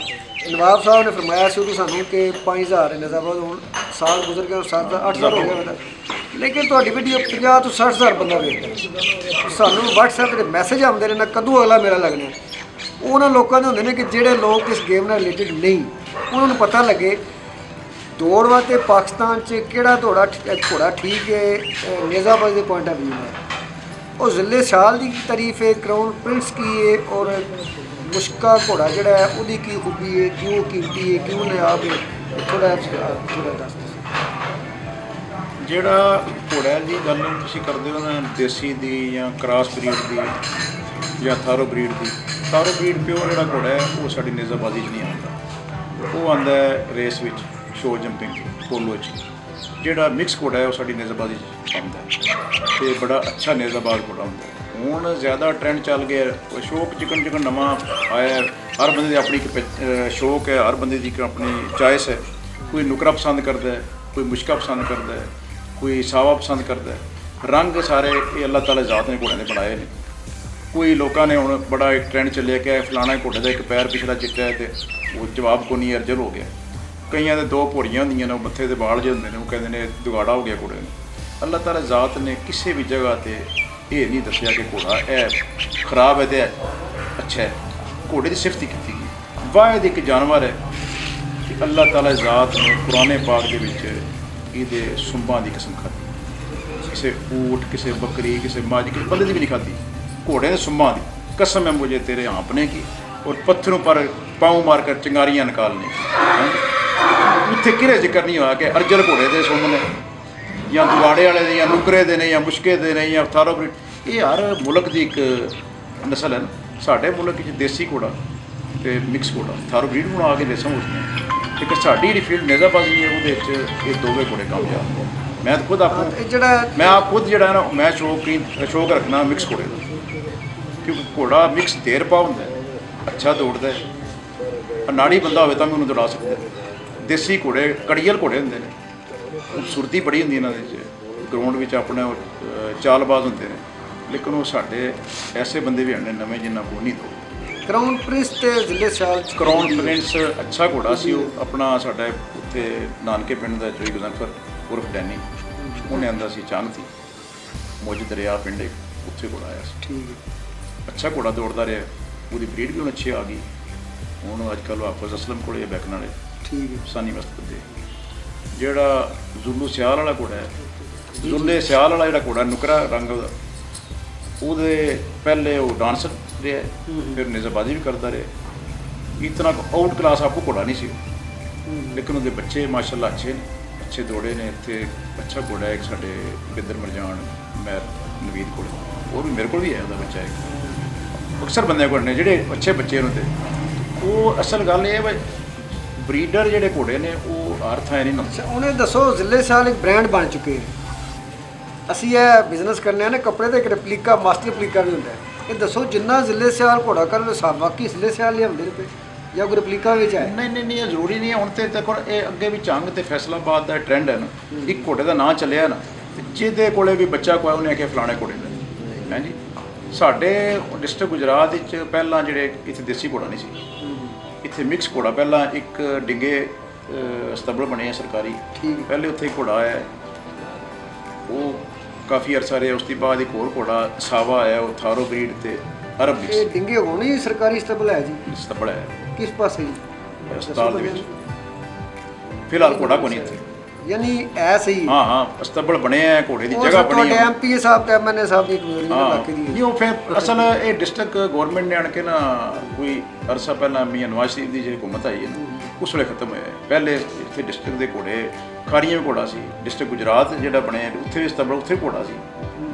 ਨਵਾਬ ਸਾਹਿਬ ਨੇ ਫਰਮਾਇਆ ਸੀ ਉਦੋਂ ਸਾਨੂੰ ਕਿ 5000 ਨੇਜ਼ਾਬਾਜ਼ ਹੁਣ ਸਾਲ ਗੁਜ਼ਰ ਗਏ, 8 ਸਾਲ ਹੋ ਗਏ ਮਤਲਬ, ਲੇਕਿਨ ਤੁਹਾਡੀ ਵੀਡੀਓ 50 ਤੋਂ 60,000 ਬੰਦਾ ਵੇਖਦਾ। ਸਾਨੂੰ WhatsApp 'ਤੇ ਮੈਸੇਜ ਆਉਂਦੇ ਨੇ ਨਾ ਕਦੋਂ ਅਗਲਾ ਮੇਰਾ ਲੱਗਣਾ। ਉਹਨਾਂ ਲੋਕਾਂ ਦੇ ਹੁੰਦੇ ਨੇ ਕਿ ਜਿਹੜੇ ਲੋਕ ਇਸ ਗੇਮ ਨਾਲ ਰਿਲੇਟਡ ਨਹੀਂ, ਉਹਨਾਂ ਨੂੰ ਪਤਾ ਲੱਗੇ ਦੌੜ ਵਾਸਤੇ ਪਾਕਿਸਤਾਨ 'ਚ ਕਿਹੜਾ ਘੋੜਾ ਠੀਕ ਹੈ ਨੇਜ਼ਾਬਾਜ਼ ਦੇ ਪੁਆਇੰਟ ਆਫ ਵਿਊ ਨਾਲ। ਉਹ ਜ਼ਿਲ੍ਹੇ ਸਾਲ ਦੀ ਤਾਰੀਫ ਹੈ, ਕਰਾਊਨ ਪ੍ਰਿੰਸ ਕੀ ਹੈ, ਔਰ ਮੁਸ਼ਕਾ ਘੋੜਾ ਜਿਹੜਾ ਹੈ ਉਹਦੀ ਕੀ ਖੂਬੀ ਹੈ, ਕਿਉਂ ਕੀਮਤੀ ਹੈ, ਕਿਉਂ ਨਿਆਬ ਹੈ, ਥੋੜ੍ਹਾ ਦੱਸ ਦਿਓ। ਜਿਹੜਾ ਘੋੜਾ ਦੀ ਗੱਲ ਤੁਸੀਂ ਕਰਦੇ ਹੋ ਨਾ, ਦੇਸੀ ਦੀ ਜਾਂ ਕ੍ਰਾਸ ਬਰੀਡ ਦੀ ਜਾਂ ਥਾਰੋ ਬਰੀਡ ਦੀ, ਥਾਰੋ ਬਰੀਡ ਪਿਓਰ ਜਿਹੜਾ ਘੋੜਾ ਹੈ ਉਹ ਸਾਡੀ ਨੇਜ਼ਾਬਾਜ਼ੀ 'ਚ ਨਹੀਂ ਆਉਂਦਾ, ਉਹ ਆਉਂਦਾ ਹੈ ਰੇਸ ਵਿੱਚ, ਸ਼ੋ ਜੰਪਿੰਗ, ਪੋਲੋ 'ਚ। ਜਿਹੜਾ ਮਿਕਸ ਘੋੜਾ ਹੈ ਉਹ ਸਾਡੀ ਨੇਜ਼ਾਬਾਜ਼ੀ 'ਚ ਆਉਂਦਾ ਅਤੇ ਬੜਾ ਅੱਛਾ ਨੇਜ਼ਾਬਾਜ਼ ਘੋੜਾ ਹੁੰਦਾ। ਹੁਣ ਜ਼ਿਆਦਾ ਟ੍ਰੈਂਡ ਚੱਲ ਗਿਆ, ਸ਼ੌਕ ਚਿਕਨ ਨਵਾਂ ਆਇਆ। ਹਰ ਬੰਦੇ ਦੀ ਆਪਣੀ ਇੱਕ ਸ਼ੌਕ ਹੈ, ਹਰ ਬੰਦੇ ਦੀ ਇੱਕ ਆਪਣੀ ਚॉइस ਹੈ। ਕੋਈ ਨੁਕਰਾ ਪਸੰਦ ਕਰਦਾ ਹੈ, ਕੋਈ ਮੁਸ਼ਕਾ ਪਸੰਦ ਕਰਦਾ ਹੈ, ਕੋਈ ਸਾਵਾ ਪਸੰਦ ਕਰਦਾ ਹੈ। ਰੰਗ ਸਾਰੇ ਇਹ ਅੱਲਾਹ ਤਾਲਾ ਜ਼ਾਤ ਨੇ ਘੋੜਿਆਂ ਦੇ ਬਣਾਏ ਨੇ। ਕੋਈ ਲੋਕਾਂ ਨੇ ਹੁਣ ਬੜਾ ਇੱਕ ਟ੍ਰੈਂਡ ਚੱਲਿਆ ਕਿ ਫਲਾਣਾ ਘੋੜੇ ਦਾ ਇੱਕ ਪੈਰ ਪਿਛਲਾ ਚਿੱਟਾ ਹੈ ਅਤੇ ਉਹ ਜਵਾਬ ਕੋਨੀ ਅਰਜਲ ਹੋ ਗਿਆ। ਕਈਆਂ ਦੇ 2 ਭੋਰੀਆਂ ਹੁੰਦੀਆਂ ਨੇ, ਉਹ ਮੱਥੇ ਦੇ ਵਾਲ ਜਿਹੇ ਹੁੰਦੇ ਨੇ, ਉਹ ਕਹਿੰਦੇ ਨੇ ਦੁਗਾੜਾ ਹੋ ਗਿਆ ਘੋੜੇ ਨੂੰ। ਅੱਲਾਹ ਤਾਲਾ ਜ਼ਾਤ ਨੇ ਕਿਸੇ ਵੀ ਜਗ੍ਹਾ 'ਤੇ ਇਹ ਨਹੀਂ ਦੱਸਿਆ ਕਿ ਘੋੜਾ ਇਹ ਖਰਾਬ ਹੈ ਅਤੇ ਅੱਛਾ ਹੈ। ਘੋੜੇ ਦੀ ਸਿਫਤ ਹੀ ਕੀਤੀ ਗਈ। ਵਾਹਿਦ ਇੱਕ ਜਾਨਵਰ ਹੈ ਕਿ ਅੱਲਾਹ ਤਾਲਾ ਜ਼ਾਤ ਨੇ ਕੁਰਾਨ ਪਾਕ ਦੇ ਵਿੱਚ ਇਹਦੇ ਸੁੰਬਾਂ ਦੀ ਕਸਮ ਖਾਧੀ। ਕਿਸੇ ਊਠ, ਕਿਸੇ ਬੱਕਰੀ, ਕਿਸੇ ਮੱਝ, ਕਿਸੇ ਬੰਦੇ ਦੀ ਵੀ ਨਹੀਂ ਖਾਧੀ। ਘੋੜੇ ਦੇ ਸੁੰਬਾਂ ਦੀ ਕਸਮ ਹੈ ਮੁਝੇ ਤੇਰੇ ਆਪਨੇ ਕੀ, ਔਰ ਪੱਥरों पर पाँव मार कर चिंगारियाँ निकालने की। ਉੱਥੇ ਕਿਹੜੇ ਜ਼ਿਕਰ ਨਹੀਂ ਹੋਇਆ ਕਿ ਅਰਜਲ ਘੋੜੇ ਦੇ ਸੁੰਬ ਨੇ ਜਾਂ ਦੁਆੜੇ ਵਾਲੇ ਦੇ ਜਾਂ ਨੁਕਰੇ ਦੇ ਨੇ ਜਾਂ ਮੁਸ਼ਕੇ ਦੇ ਨੇ ਜਾਂ ਥਾਰੋ ਬਰੀਡ। ਇਹ ਹਰ ਮੁਲਕ ਦੀ ਇੱਕ ਨਸਲ ਹੈ। ਸਾਡੇ ਮੁਲਕ ਵਿੱਚ ਦੇਸੀ ਘੋੜਾ ਅਤੇ ਮਿਕਸ ਘੋੜਾ ਥਾਰੋ ਬਰੀਡ ਬਣਾ ਕੇ ਰੇਸਾਂ ਉੱਠਦੀਆਂ। ਇੱਕ ਸਾਡੀ ਜਿਹੜੀ ਫੀਲਡ ਨੇਜ਼ਾਬਾਜ਼ੀ ਹੈ ਉਹਦੇ ਵਿੱਚ ਇਹ ਦੋਵੇਂ ਘੋੜੇ ਕਾਮਯਾਬ ਨੇ। ਮੈਂ ਖੁਦ ਆਪ ਖੁਦ ਜਿਹੜਾ ਨਾ ਮੈਂ ਸ਼ੌਕ ਰੱਖਣਾ ਮਿਕਸ ਘੋੜੇ ਦਾ, ਕਿਉਂਕਿ ਘੋੜਾ ਮਿਕਸ ਦੇਰ ਪਾ ਹੁੰਦਾ, ਅੱਛਾ ਦੌੜਦਾ ਹੈ, ਅਨਾੜੀ ਬੰਦਾ ਹੋਵੇ ਤਾਂ ਵੀ ਉਹਨੂੰ ਦੌੜਾ ਸਕਦਾ। ਦੇਸੀ ਘੋੜੇ ਕੜੀਅਲ ਘੋੜੇ ਹੁੰਦੇ ਨੇ, ਖੂਬਸੂਰਤੀ ਬੜੀ ਹੁੰਦੀ ਇਹਨਾਂ ਦੇ ਵਿੱਚ, ਗਰਾਊਂਡ ਵਿੱਚ ਆਪਣੇ ਚਾਲਬਾਜ਼ ਹੁੰਦੇ ਨੇ, ਲੇਕਿਨ ਉਹ ਸਾਡੇ ਐਸੇ ਬੰਦੇ ਵੀ ਹਨ ਨਵੇਂ ਜਿਨ੍ਹਾਂ ਕੋਲ ਨਹੀਂ ਦੋ। ਕਰਾਊਨ ਪ੍ਰਿੰਸ ਤੇ ਜ਼ਿਲ੍ਹੇ ਸਿਆਲ ਕਰਾਊਨ ਪ੍ਰਿੰਸ ਅੱਛਾ ਘੋੜਾ ਸੀ। ਉਹ ਆਪਣਾ ਸਾਡਾ ਉੱਥੇ ਨਾਨਕੇ ਪਿੰਡ ਦਾ ਚੋਈ ਗੁਜ਼ਨਫਰ ਉਰਫ ਡੈਨੀ, ਉਹਨੇ ਆਂਦਾ ਸੀ ਚਾਂਗਤੀ ਮੋਜ ਦਰਿਆ ਪਿੰਡ ਉੱਥੇ ਘੋੜਾ ਆਇਆ ਸੀ। ਠੀਕ ਹੈ, ਅੱਛਾ ਘੋੜਾ ਦੌੜਦਾ ਰਿਹਾ, ਉਹਦੀ ਬਰੀਡ ਵੀ ਹੁਣ ਅੱਛੀ ਆ ਗਈ। ਹੁਣ ਅੱਜ ਕੱਲ੍ਹ ਹਾਫਿਜ਼ ਅਸਲਮ ਕੋਲ ਇਹ ਬੈਕਣ ਵਾਲੇ ਠੀਕ ਹੈ, ਸਾਨੀ ਮਸਤ ਬੰਦੇ। ਜਿਹੜਾ ਜ਼ੁੱਲੂ ਸਿਆਲ ਵਾਲਾ ਘੋੜਾ ਹੈ, ਜ਼ੁੱਲੇ ਸਿਆਲ ਵਾਲਾ ਜਿਹੜਾ ਘੋੜਾ ਨੁਕਰਾ ਰੰਗ ਉਹਦਾ, ਉਹਦੇ ਪਹਿਲੇ ਉਹ ਡਾਂਸਰ ਰਿਹਾ, ਫਿਰ ਨੇਜ਼ਾਬਾਜ਼ੀ ਵੀ ਕਰਦਾ ਰਿਹਾ। ਇਤਨਾ ਆਊਟ ਕਲਾਸ ਆਪੂ ਘੋੜਾ ਨਹੀਂ ਸੀ, ਲੇਕਿਨ ਉਹਦੇ ਬੱਚੇ ਮਾਸ਼ਾਅੱਲਾ ਅੱਛੇ ਨੇ, ਅੱਛੇ ਦੌੜੇ ਨੇ। ਇੱਥੇ ਅੱਛਾ ਘੋੜਾ ਇੱਕ ਸਾਡੇ ਬਿੱਦਰ ਮਰਜਾਨ ਮੈਰ ਨਵੀਦ ਕੋਲ, ਉਹ ਵੀ ਮੇਰੇ ਕੋਲ ਵੀ ਹੈ, ਉਹਦਾ ਬੱਚਾ ਇੱਕ। ਅਕਸਰ ਬੰਦੇ ਕੋਲ ਨੇ ਜਿਹੜੇ ਅੱਛੇ ਬੱਚੇ ਹੁੰਦੇ। ਉਹ ਅਸਲ ਗੱਲ ਇਹ ਹੈ ਬਰੀਡਰ ਜਿਹੜੇ ਘੋੜੇ ਨੇ ਉਹ ਹਰ ਥਾਂ ਨਹੀਂ ਹੁੰਦੇ। ਅੱਛਾ ਉਹਨੇ ਦੱਸੋ, ਜ਼ਿਲ੍ਹੇ ਸਿਆਲ ਇੱਕ ਬ੍ਰਾਂਡ ਬਣ ਚੁੱਕੇ। ਅਸੀਂ ਇਹ ਬਿਜ਼ਨਸ ਕਰਨੇ ਆ ਨਾ ਕੱਪੜੇ ਦਾ, ਇੱਕ ਰੈਪਲੀਕਾ ਮਾਸਟਰ ਰੈਪਲੀਕਾ ਵੀ ਹੁੰਦਾ। ਇਹ ਦੱਸੋ ਜਿੰਨਾ ਜ਼ਿਲ੍ਹੇ ਸਿਆਲ ਘੋੜਾ ਕਰਨ ਸਾਬ ਬਾਕੀ ਜ਼ਿਲ੍ਹੇ ਸਿਆਲ ਲਿਆਉਂਦੇ ਨੇ ਪਏ ਜਾਂ ਕੋਈ ਰੈਪਲੀਕਾ ਵਿੱਚ ਆਏ? ਨਹੀਂ, ਇਹ ਜ਼ਰੂਰੀ ਨਹੀਂ ਹੈ। ਹੁਣ ਤੇ ਦੇਖੋ ਇਹ ਅੱਗੇ ਵੀ ਚੰਗ ਤੇ ਫੈਸਲਾਬਾਦ ਦਾ ਟ੍ਰੈਂਡ ਹੈ ਨਾ, ਇੱਕ ਘੋੜੇ ਦਾ ਨਾਂ ਚੱਲਿਆ ਨਾ, ਜਿਹਦੇ ਕੋਲੇ ਵੀ ਬੱਚਾ ਕੋਈ ਉਹਨੇ ਆਖਿਆ ਫਲਾਣੇ ਘੋੜੇ ਦਾ ਹੈ ਜੀ। ਸਾਡੇ ਡਿਸਟ੍ਰਿਕਟ ਗੁਜਰਾਤ ਵਿੱਚ ਪਹਿਲਾਂ ਜਿਹੜੇ ਇੱਥੇ ਦੇਸੀ ਘੋੜਾ ਨਹੀਂ ਸੀ, ਇੱਥੇ ਮਿਕਸ ਘੋੜਾ ਪਹਿਲਾਂ ਇੱਕ ਡਿੰਗੇ ਸਤਬਲ ਬਣੇ ਆ ਸਰਕਾਰੀ, ਪਹਿਲੇ ਉੱਥੇ ਘੋੜਾ ਆਇਆ, ਉਹ ਕਾਫੀ ਅਰਸਾ ਰਿਹਾ। ਉਸ ਤੋਂ ਬਾਅਦ ਇੱਕ ਹੋਰ ਘੋੜਾ ਸਾਵਾ ਆਇਆ, ਉਹ ਥਾਰੋ ਬਰੀਡ ਤੇ ਅਰਬ ਮਿਕਸ। ਇਹ ਡਿੰਗੇ ਹੋਣੀ ਸਰਕਾਰੀ ਸਤਬਲ ਹੈ ਜੀ? ਸਤਬਲ ਹੈ ਕਿਸ ਪਾਸੇ ਜੀ? ਹਸਪਤਾਲ ਦੇ ਵਿੱਚ ਫਿਲਹਾਲ ਘੋੜਾ ਕੋਈ ਨਹੀਂ ਇੱਥੇ, ਯਾਨੀ ਐਸੇ ਹੀ ਹਾਂ ਅਸਤਬਲ ਬਣੇ ਆ, ਘੋੜੇ ਦੀ ਜਗ੍ਹਾ ਬਣੀ ਹੈ। ਐਮਪੀਏ ਸਾਹਿਬ ਤੇ ਐਮਐਨਏ ਸਾਹਿਬ ਦੀ ਕਮੇਟੀ ਦੇ ਇਲਾਕੇ ਦੀ ਨਹੀਂ, ਉਹ ਫਿਰ ਅਸਲ ਇਹ ਡਿਸਟ੍ਰਿਕਟ ਗਵਰਨਮੈਂਟ ਨੇ ਆਣ ਕੇ ਨਾ ਕੋਈ ਅਰਸਾ ਪਹਿਲਾਂ ਮੀਆਂ ਨਵਾਜ਼ ਸ਼ਰੀਫ ਦੀ ਜਿਹੜੀ ਹੁਕੂਮਤ ਆਈ ਹੈ ਨਾ, ਉਸ ਵੇਲੇ ਖਤਮ ਹੋਇਆ। ਪਹਿਲੇ ਇੱਥੇ ਡਿਸਟ੍ਰਿਕਟ ਦੇ ਘੋੜੇ, ਖਾਰੀਆਂ ਵੀ ਘੋੜਾ ਸੀ। ਡਿਸਟ੍ਰਿਕਟ ਗੁਜਰਾਤ ਜਿਹੜਾ ਬਣਿਆ ਉੱਥੇ ਵੀ ਅਸਤਬਲ, ਉੱਥੇ ਘੋੜਾ ਸੀ,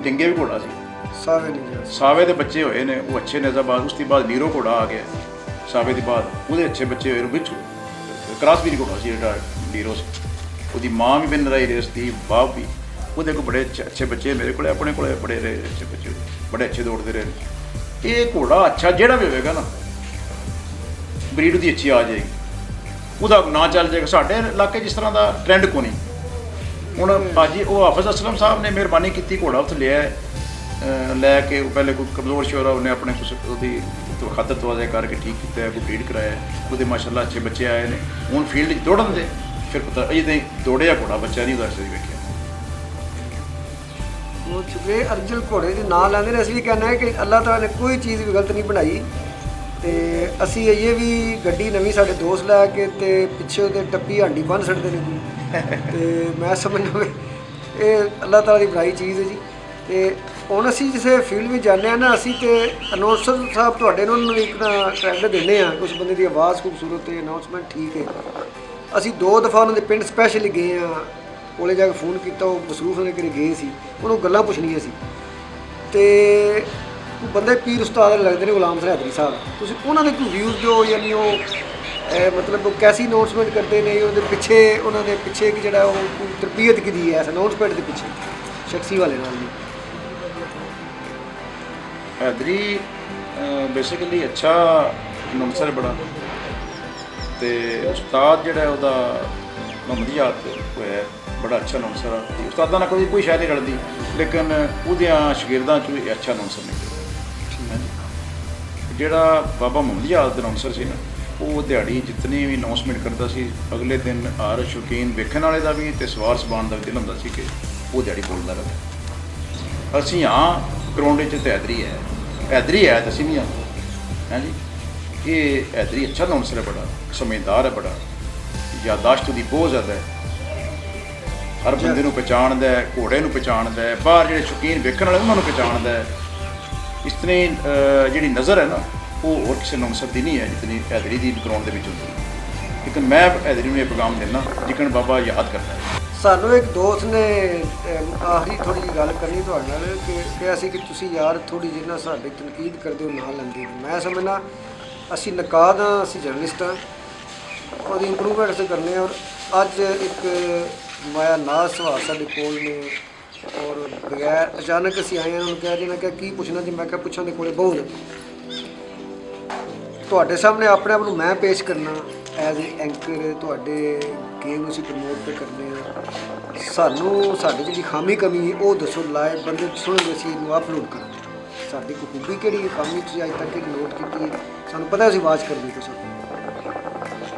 ਡਿੰਗੇ ਵੀ ਘੋੜਾ ਸੀ। ਸਾਵੇ ਦੇ ਬੱਚੇ ਹੋਏ ਨੇ ਉਹ ਅੱਛੇ ਨੇਜ਼ਾਬਾਜ਼। ਉਸ ਤੋਂ ਬਾਅਦ ਨੀਰੋ ਘੋੜਾ ਆ ਗਿਆ ਸਾਵੇ ਦੇ ਬਾਅਦ, ਉਹਦੇ ਅੱਛੇ ਬੱਚੇ ਹੋਏ। ਵਿੱਚ ਕ੍ਰਾਸ ਬਰੀਡ ਘੋੜਾ ਸੀ ਜਿਹੜਾ ਨੀਰੋ ਸੀ, ਉਹਦੀ ਮਾਂ ਵੀ ਬਿਨ ਰਾਈ ਰੇਸ ਦੀ, ਬਾਪ ਵੀ। ਉਹਦੇ ਕੋਲ ਬੜੇ ਅੱਛੇ ਬੱਚੇ, ਮੇਰੇ ਕੋਲ ਆਪਣੇ ਕੋਲ ਬੜੇ ਅੱਛੇ ਬੱਚੇ, ਬੜੇ ਅੱਛੇ ਦੌੜਦੇ ਰਹੇ। ਇਹ ਘੋੜਾ ਅੱਛਾ ਜਿਹੜਾ ਵੀ ਹੋਵੇਗਾ ਨਾ, ਬਰੀਡ ਦੀ ਅੱਛੀ ਆ ਜਾਏਗੀ, ਉਹਦਾ ਨਾਂ ਚੱਲ ਜਾਏਗਾ। ਸਾਡੇ ਇਲਾਕੇ ਜਿਸ ਤਰ੍ਹਾਂ ਦਾ ਟ੍ਰੈਂਡ ਕੋ ਨਹੀਂ। ਹੁਣ ਭਾਜੀ ਉਹ ਹਾਫਿਜ਼ ਅਸਲਮ ਸਾਹਿਬ ਨੇ ਮਿਹਰਬਾਨੀ ਕੀਤੀ, ਘੋੜਾ ਉੱਥੇ ਲਿਆ, ਲੈ ਕੇ ਉਹ ਪਹਿਲੇ ਕੋਈ ਕਮਜ਼ੋਰ ਸ਼ੋਰਾ ਉਹਨੇ ਆਪਣੇ ਕੁਛ ਉਹਦੀ ਖਾਤਰ ਤਵਾਜ਼ਾ ਕਰਕੇ ਠੀਕ ਕੀਤਾ, ਕੋਈ ਬਰੀਡ ਕਰਾਇਆ, ਉਹਦੇ ਮਾਸ਼ਾਅੱਲਾ ਅੱਛੇ ਬੱਚੇ ਆਏ ਨੇ। ਹੁਣ ਫੀਲਡ 'ਚ ਦੌੜਨ ਦੇ ਫਿਰ ਪਤਾ ਅਜੇ ਤਾਂ ਦੌੜਿਆ ਘੋੜਾ, ਬੱਚਾ ਨਹੀਂ ਉਹਦਾ ਅਸਲੀ ਵੇਖਿਆ। ਉਹ ਚੁੱਕੇ ਅਰਜਲ ਘੋੜੇ ਦੇ ਨਾਂ ਲੈਂਦੇ ਨੇ। ਅਸੀਂ ਵੀ ਕਹਿੰਦੇ ਹਾਂ ਕਿ ਅੱਲਾਹ ਤਾਲਾ ਨੇ ਕੋਈ ਚੀਜ਼ ਵੀ ਗਲਤ ਨਹੀਂ ਬਣਾਈ। ਤੇ ਅਸੀਂ ਇਹ ਵੀ ਗੱਡੀ ਨਵੀਂ ਸਾਡੇ ਦੋਸਤ ਲੈ ਕੇ ਤੇ ਪਿੱਛੇ ਉਹਦੇ ਟੱਪੀ ਹਾਂਡੀ ਬੰਨ੍ਹ ਛੱਡਦੇ ਨੇ ਕੋਈ। ਤੇ ਮੈਂ ਸਮਝਦਾ ਵੀ ਇਹ ਅੱਲਾਹ ਤਾਲਾ ਦੀ ਬਣਾਈ ਚੀਜ਼ ਹੈ ਜੀ। ਤੇ ਹੁਣ ਅਸੀਂ ਜਿਸੇ ਫੀਲਡ ਵਿੱਚ ਜਾਂਦੇ ਹਾਂ ਨਾ, ਅਸੀਂ ਤੇ ਅਨਾਉਂਸਰ ਸਾਹਿਬ ਤੁਹਾਡੇ ਨੂੰ ਉਹਨਾਂ ਨੂੰ ਇੱਕ ਨਾ ਟਰੈਂਡ ਦਿੰਦੇ ਹਾਂ, ਉਸ ਬੰਦੇ ਦੀ ਆਵਾਜ਼ ਖੂਬਸੂਰਤ ਹੈ, ਅਨਾਉਂਸਮੈਂਟ ਠੀਕ ਹੈ। ਅਸੀਂ 2 ਦਫਾ ਉਹਨਾਂ ਦੇ ਪਿੰਡ ਸਪੈਸ਼ਲੀ ਗਏ ਹਾਂ, ਕੋਲੇ ਜਾ ਕੇ ਫੋਨ ਕੀਤਾ, ਉਹ ਮਸਰੂਫ ਨੇ ਕਿਤੇ ਗਏ ਸੀ, ਉਹਨੂੰ ਗੱਲਾਂ ਪੁੱਛਣੀਆਂ ਸੀ। ਤੇ ਉਹ ਬੰਦੇ ਪੀਰ ਉਸਤਾਦ ਲੱਗਦੇ ਨੇ, ਗੁਲਾਮ ਹੈਦਰੀ ਸਾਹਿਬ। ਤੁਸੀਂ ਉਹਨਾਂ ਦੇ ਕੋਈ ਵਿਊਜ਼ ਦਿਓ, ਯਾਨੀ ਉਹ ਮਤਲਬ ਉਹ ਕੈਸੀ ਅਨਾਉਂਸਮੈਂਟ ਕਰਦੇ ਨੇ, ਉਹਦੇ ਪਿੱਛੇ ਉਹਨਾਂ ਦੇ ਪਿੱਛੇ ਇੱਕ ਜਿਹੜਾ ਉਹ ਤਰਬੀਅਤ ਕਿਹਦੀ ਹੈ ਇਸ ਅਨਾਉਂਸਮੈਂਟ ਦੇ ਪਿੱਛੇ ਸ਼ਖਸੀ ਵਾਲੇ ਨਾਲ ਵੀ। हैदरी बेसिकली अच्छा अनाउंसर है बड़ा, तो उस्ताद जोड़ा ਉਹਦਾ ਮੁਹੰਮਦ ਯਾਦ ਹੋਇਆ बड़ा अच्छा अनाउंसर है। उस्तादा ਨਾਲ कोई शायद नहीं रलती, लेकिन ਉਹਦੀਆਂ ਸ਼ਾਗਿਰਦਾਂ 'ਚੋਂ ਇਹ अच्छा अनाउंसर निकले। ਜਿਹੜਾ ਬਾਬਾ ਮੁਹੰਮਦ ਯਾਦ ਅਨਾउंसर ਸੀ ਨਾ, ਉਹ ਦਿਹਾੜੀ ਜਿਤਨੀ ਵੀ ਅਨਾउंसमेंट ਕਰਦਾ ਸੀ, ਅਗਲੇ ਦਿਨ ਹਰ ਸ਼ੌਕੀਨ ਵੇਖਣ ਵਾਲੇ ਦਾ ਵੀ ਤੇ ਸਵਾਰ ਸਬਾਨ ਦਾ ਵੀ ਦਿਲ ਹੁੰਦਾ ਸੀ ਕਿ ਉਹ ਦਿਹਾੜੀ ਬੋਲਦਾ ਰਹੇ। ਅਸੀਂ ਹਾਂ ਗਰਾਊਂਡ 'ਚ ਤੇ हैदरी है तो ਅਸੀਂ ਵੀ ਹਾਂ जी। ये हैदरी अच्छा अनाउंसर है, बड़ा समझदार है, बड़ा यादाश्त ਉਹਦੀ बहुत ज़्यादा है, हर बंदे ਨੂੰ ਪਛਾਣਦਾ ਹੈ, ਘੋੜੇ ਨੂੰ ਪਛਾਣਦਾ ਹੈ, ਬਾਹਰ ਜਿਹੜੇ ਸ਼ੌਕੀਨ ਵੇਖਣ ਵਾਲੇ ਉਹਨਾਂ ਨੂੰ ਪਛਾਣਦਾ ਹੈ। ਇਸ ਤਰ੍ਹਾਂ ਜਿਹੜੀ ਨਜ਼ਰ ਹੈ ਨਾ, ਉਹ ਹੋਰ ਕਿਸੇ ਅਨਾउंसर ਦੀ ਨਹੀਂ ਹੈ ਜਿਤਨੀ हैदरी ਦੀ ਗਰਾਊਂਡ ਦੇ ਵਿੱਚ ਹੁੰਦੀ ਹੈ। ਲੇਕਿਨ ਮੈਂ हैदरी ਨੂੰ ਇਹ ਪੈਗਾਮ ਦਿੰਦਾ ਜਿਕਣ ਬਾਬਾ ਯਾਦ ਕਰਦਾ ਹੈ। ਸਾਨੂੰ ਇੱਕ ਦੋਸਤ ਨੇ ਆਖਰੀ ਥੋੜ੍ਹੀ ਜਿਹੀ ਗੱਲ ਕਰਨੀ ਤੁਹਾਡੇ ਨਾਲ ਕਿ ਕਿਹਾ ਸੀ ਕਿ ਤੁਸੀਂ ਯਾਰ ਥੋੜ੍ਹੀ ਜਿਹੀ ਨਾ ਸਾਡੀ ਤਨਕੀਦ ਕਰਦੇ ਹੋ ਨਾਲ ਲੈਂਦੇ। ਮੈਂ ਸਮਝਣਾ ਅਸੀਂ ਨਕਾਦ ਹਾਂ, ਅਸੀਂ ਜਰਨਲਿਸਟ ਹਾਂ, ਉਹਦੀ ਇੰਪਰੂਵਮੈਂਟ ਅਸੀਂ ਕਰਨੇ। ਔਰ ਅੱਜ ਇੱਕ ਮਾਇਆ ਨਾਜ਼ ਸਵਾਲ ਸਾਡੇ ਕੋਲ ਨੇ, ਔਰ ਬਗੈਰ ਅਚਾਨਕ ਅਸੀਂ ਆਏ ਹਾਂ, ਉਹਨੂੰ ਕਿਹਾ ਜੀ, ਮੈਂ ਕਿਹਾ ਕੀ ਪੁੱਛਣਾ ਜੀ? ਮੈਂ ਕਿਹਾ ਪੁੱਛਣ ਦੇ ਕੋਲੇ ਬਹੁਤ ਤੁਹਾਡੇ ਸਾਹਮਣੇ ਆਪਣੇ ਆਪ ਨੂੰ ਮੈਂ ਪੇਸ਼ ਕਰਨਾ ਐਜ਼ ਏ ਐਂਕਰ, ਤੁਹਾਡੇ ਗੇਮ ਨੂੰ ਅਸੀਂ ਪ੍ਰਮੋਟ ਤੇ ਕਰਨੇ ਹਾਂ। ਸਾਨੂੰ ਸਾਡੀ ਜਿਹੜੀ ਖਾਮੀ ਕਮੀ ਹੈ ਉਹ ਦੱਸੋ, ਲਾਈਵ ਬੰਦੇ ਸੁਣਨਗੇ, ਅਸੀਂ ਇਹਨੂੰ ਅਪਲੋਡ ਕਰਾਂਗੇ। ਸਾਡੀ ਕੋਈ ਖੂਬੀ ਕਿਹੜੀ ਖਾਮੀ ਤੁਸੀਂ ਅੱਜ ਤੱਕ ਕਿਹੜੀ ਨੋਟ ਕੀਤੀ, ਸਾਨੂੰ ਪਤਾ ਅਸੀਂ ਆਵਾਜ਼ ਕਰਨੀ ਤੁਸੀਂ।